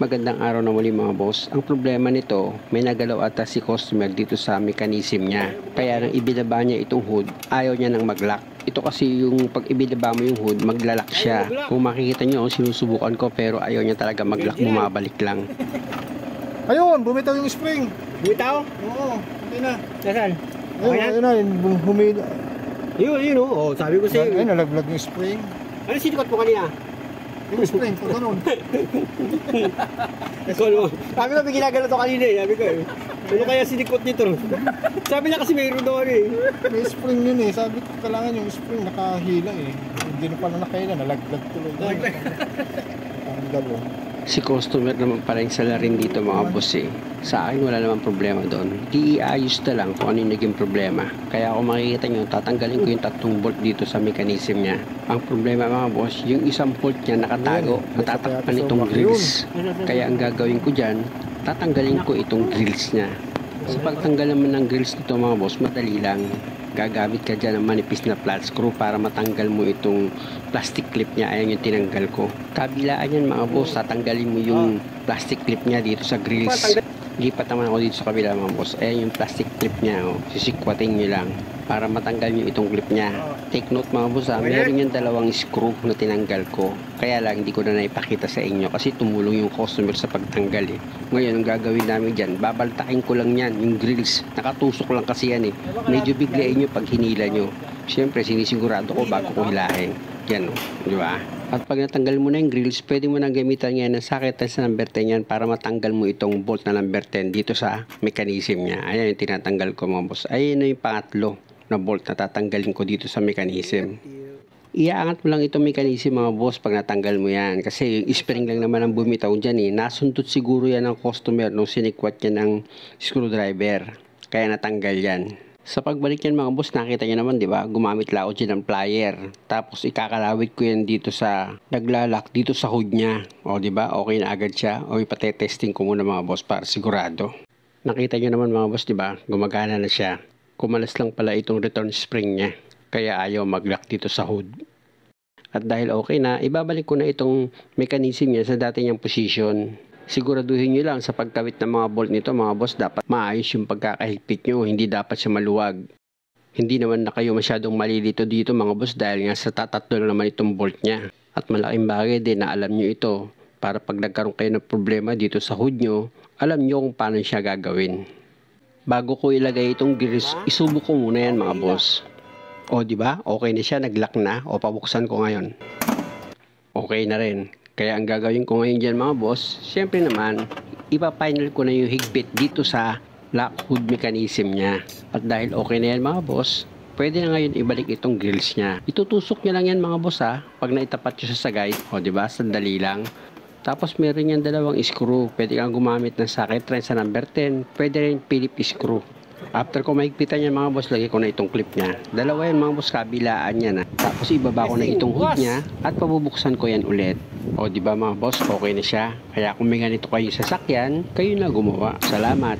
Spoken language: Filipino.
Magandang araw na muli mga boss. Ang problema nito, may nagalaw ata si customer dito sa mechanism niya. Kaya nang ibinaba niya itong hood, ayaw niya nang mag-lock. Ito kasi yung pag ibinaba mo yung hood, maglalak siya. Kung makikita nyo, sinusubukan ko pero ayaw niya talaga mag-lock, bumabalik lang. Ayun, bumitaw yung spring. Bumitaw? Oo, okay na. Nasaan? Ayun, ayun na, humila. Yun oh. Sabi ko sa'yo. Ayun, nalaglag yung spring. Ano sinikot mo kanina? Yung spring, pag ganun. Sabi ko, may ginagano to kanina eh. Sabi ko eh. Ano kaya sinikot nito? Sabi niya kasi mayroon doon eh. May spring yun eh. Sabi ko, kailangan yung spring nakahila eh. Hindi na pala nakahila, nalaglag tuloy. Ang galo. Si customer naman pala yung salarin dito mga boss eh. Sa akin wala namang problema doon. Iayos na lang kung ano yung naging problema. Kaya kung makikita nyo, tatanggalin ko yung 3 bolt dito sa mechanism niya. Ang problema mga boss, yung isang bolt niya nakatago, natatakpan itong grills. Kaya ang gagawin ko dyan, tatanggalin ko itong grills niya. Sa pagtanggal naman ng grills nito mga boss, madali lang. Gagamit ka dyan ng manipis na flat screw para matanggal mo itong plastic clip niya. Ayan yung tinanggal ko. Kabilaan yan mga boss, tatanggalin mo yung plastic clip niya dito sa grills. Lipat naman ako dito sa kabila mga boss. Ayan yung plastic clip niya. Sisikwatin nyo lang para matanggal nyo itong clip niya. Take note mga boss meron yung 2 screw na tinanggal ko. Kaya lang hindi ko na naipakita sa inyo kasi tumulong yung customer sa pagtanggal eh. Ngayon ang gagawin namin dyan, babaltakin ko lang yan yung grills. Nakatusok lang kasi yan eh. Medyo biglayin nyo pag hinila nyo. Siyempre sinisigurado ko bago ko hilahin. Yan di ba? At pag natanggal mo na yung grills, pwede mo nang gamitan yan ng socket sa number 10 yan para matanggal mo itong bolt na number 10 dito sa mechanism niya. Ayan yung tinatanggal ko mga boss. Ayan na yung pangatlo na bolt na tatanggalin ko dito sa mechanism. Iaangat mo lang itong mechanism mga boss pag natanggal mo yan. Kasi yung spring lang naman ang bumitaw dyan eh. Nasuntot siguro yan ng customer nung sinikwat yan ng screwdriver. Kaya natanggal yan. Sa pagbalik yan mga boss, nakita nyo naman, di ba? Gumamit lang ako dyan ng plier. Tapos ikakalawit ko yan dito sa naglalak, dito sa hood niya. O di ba? Okay na agad siya. O ipatetesting ko muna mga boss para sigurado. Nakita nyo naman mga boss, di ba? Gumagana na siya. Kumalas lang pala itong return spring niya. Kaya ayaw mag-lock dito sa hood. At dahil okay na, ibabalik ko na itong mechanism niya sa dati niyang position. Siguraduhin nyo lang sa pagkawit ng mga bolt nito mga boss, dapat maayos yung pagkakahigpit nyo, hindi dapat siya maluwag. Hindi naman na kayo masyadong malilito dito mga boss dahil nga sa tatatlo naman itong bolt niya. At malaking bagay din na alam nyo ito para pag nagkaroon kayo ng problema dito sa hood nyo, alam nyo kung paano siya gagawin. Bago ko ilagay itong gears, isubok ko muna yan mga boss. O di ba? Okay na siya, nag-lock na. O pabuksan ko ngayon. Okay na rin. Kaya ang gagawin ko ngayon dyan mga boss, syempre naman, ipa-final ko na yung higpit dito sa lock hood mechanism niya. At dahil okay na yan mga boss, pwede na ngayon ibalik itong grills niya. Itutusok niya lang yan mga boss pag naitapat nyo sa guide. O diba, sandali lang. Tapos meron yan 2 screw. Pwede kang gumamit ng socket wrench sa number 10. Pwede rin Phillips screw. After ko mahigpitan yan mga boss, lagay ko na itong clip niya. 2 yan mga boss, kabilaan yan Tapos ibaba ko na itong hood niya at pabubuksan ko yan ulit. O diba mga boss, okay na siya. Kaya kung may ganito kayo sasakyan, kayo na gumawa. Salamat.